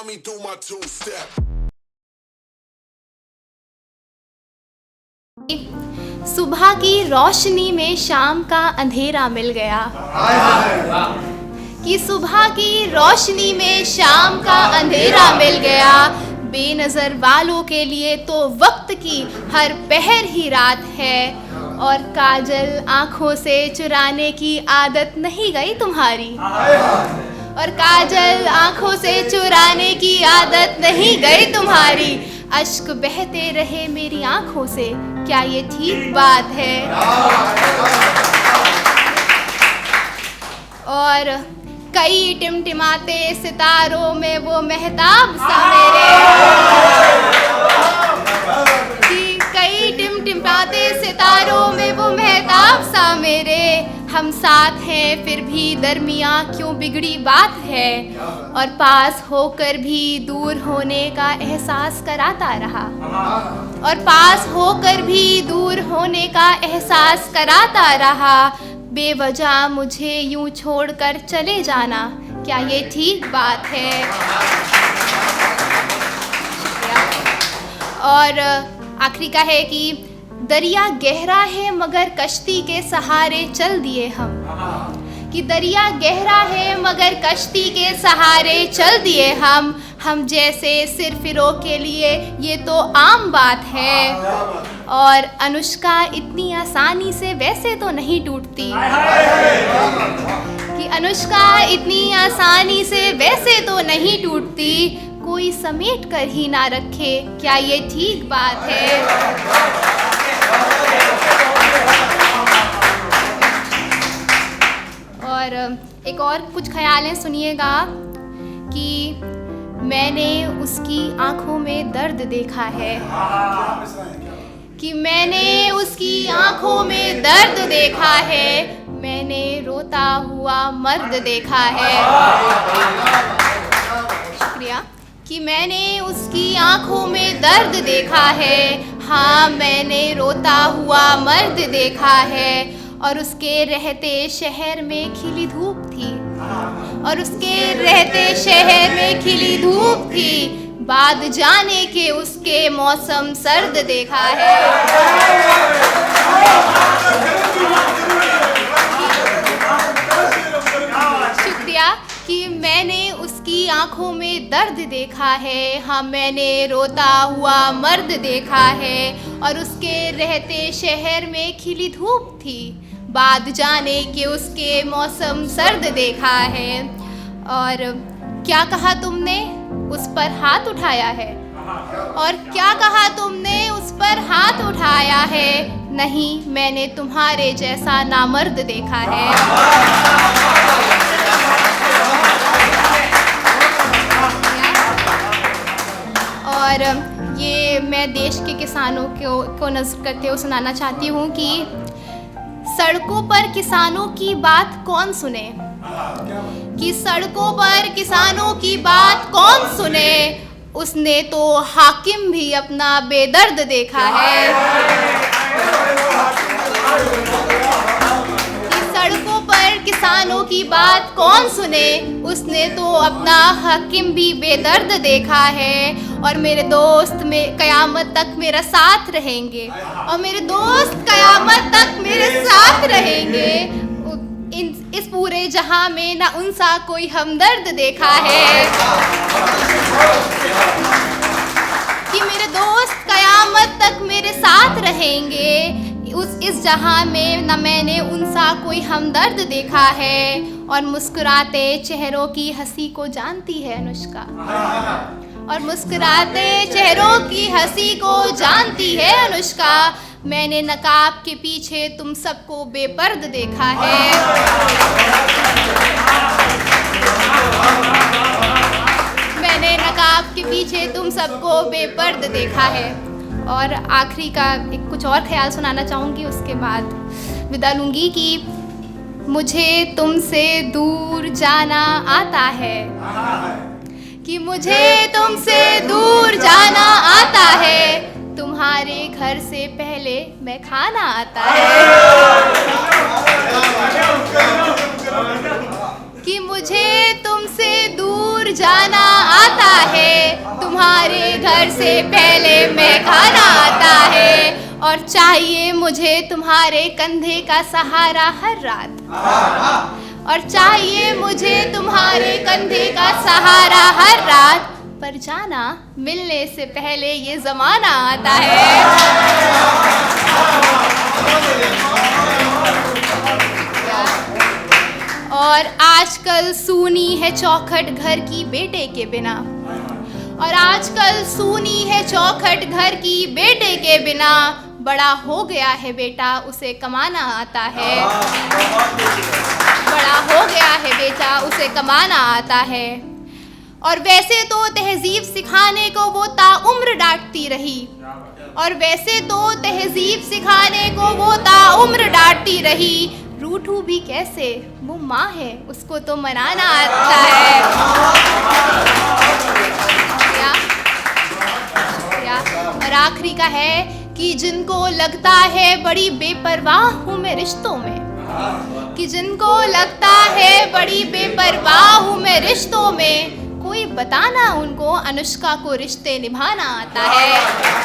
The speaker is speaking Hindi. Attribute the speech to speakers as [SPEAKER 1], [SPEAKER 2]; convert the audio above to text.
[SPEAKER 1] me do my two-step.
[SPEAKER 2] सुबह की रोशनी में शाम का अंधेरा मिल गया। कि सुबह की रोशनी में शाम का अंधेरा मिल गया। बेनज़र वालों के लिए तो वक्त की हर पहर ही रात है। और काजल आँखों से चुराने की आदत नहीं गई तुम्हारी। और काजल आँखों से चुराने की आदत नहीं गई तुम्हारी। अश्क बहते रहे मेरी आँखों से, क्या ये ठीक बात है? और कई टिमटिमाते सितारों में वो मेहताब सा मेरे, कि कई टिमटिमाते सितारों में वो मेहताब सा मेरे। हम साथ हैं फिर भी दरमियाँ क्यों बिगड़ी बात है। और पास होकर भी दूर होने का एहसास कराता रहा। और पास होकर भी दूर होने का एहसास कराता रहा। बेवजह मुझे यूं छोड़कर चले जाना, क्या ये ठीक बात है? और आखिरी का है कि दरिया गहरा है मगर कश्ती के सहारे चल दिए हम। कि दरिया गहरा है मगर कश्ती के सहारे चल दिए हम जैसे सिरफिरों के लिए ये तो आम बात है। और अनुष्का इतनी आसानी से वैसे तो नहीं टूटती। कि अनुष्का इतनी आसानी से वैसे तो नहीं टूटती। कोई समेट कर ही ना रखे, क्या ये ठीक बात है? और एक और कुछ ख्याल हैं, सुनिएगा। कि मैंने उसकी आँखों में दर्द देखा है। कि मैंने उसकी आँखों में दर्द देखा है। मैंने रोता हुआ मर्द देखा है। शुक्रिया। कि मैंने उसकी आँखों में दर्द देखा है। हाँ, मैंने रोता हुआ मर्द देखा है। और उसके रहते शहर में खिली धूप थी। और उसके रहते शहर में खिली धूप थी। बाद जाने के उसके मौसम सर्द देखा है। शुक्रिया। कि मैंने उसकी आँखों में दर्द देखा है। हाँ, मैंने रोता हुआ मर्द देखा है। और उसके रहते शहर में खिली धूप थी। बाद जाने के उसके मौसम सर्द देखा है। और क्या कहा तुमने, उस पर हाथ उठाया है। और क्या कहा तुमने, उस पर हाथ उठाया है। नहीं, मैंने तुम्हारे जैसा नामर्द देखा है। और ये मैं देश के किसानों को नज़र करते हुए सुनाना चाहती हूँ कि सड़कों पर किसानों की बात कौन सुने। कि सड़कों पर किसानों की बात कौन सुने। उसने तो हाकिम भी अपना बेदर्द देखा है। कि सड़कों पर किसानों की बात कौन सुने। उसने तो अपना हाकिम भी बेदर्द देखा है। और मेरे दोस्त में कयामत तक मेरा साथ रहेंगे। और मेरे दोस्त कयामत तक मेरे साथ रहेंगे। इस पूरे जहां में ना उनसा कोई हमदर्द देखा है। कि मेरे दोस्त कयामत तक मेरे साथ रहेंगे। इस जहां में न मैंने उनसा कोई हमदर्द देखा है। और मुस्कुराते चेहरों की हंसी को जानती है अनुष्का। और मुस्कुराते चेहरों की हंसी को जानती है अनुष्का। मैंने नकाब के पीछे तुम सबको बेपर्द देखा है। मैंने नकाब के पीछे तुम सबको बेपर्द देखा है। और आखिरी का एक कुछ और ख्याल सुनाना चाहूँगी, उसके बाद विदा लूँगी। कि मुझे तुमसे दूर जाना आता है। कि मुझे तुमसे दूर जाना आता है। तुम्हारे घर से पहले मैं खाना आता है। कि मुझे तुमसे दूर जाना आता आता है, तुम्हारे घर से पहले मैं खाना आता है, और चाहिए मुझे तुम्हारे कंधे का सहारा हर रात, और चाहिए मुझे तुम्हारे कंधे का सहारा हर रात, पर जाना मिलने से पहले ये ज़माना आता है। और आजकल सूनी है चौखट घर की बेटे के बिना, और आजकल सूनी है चौखट घर की बेटे के बिना, बड़ा हो गया है बेटा उसे कमाना आता है, बड़ा हो गया है बेटा उसे कमाना आता है। और वैसे तो तहजीब सिखाने को वो ताउम्र डांटती रही, और वैसे तो तहजीब सिखाने को वो ताउम्र डांटती रही, रूठू भी कैसे, वो माँ है उसको तो मनाना आता है। या और आखिरी का है कि जिनको लगता है बड़ी बेपरवाह हूँ मैं रिश्तों में, कि जिनको लगता है बड़ी बेपरवाह हूँ मैं रिश्तों में, कोई बताना उनको अनुष्का को रिश्ते निभाना आता है।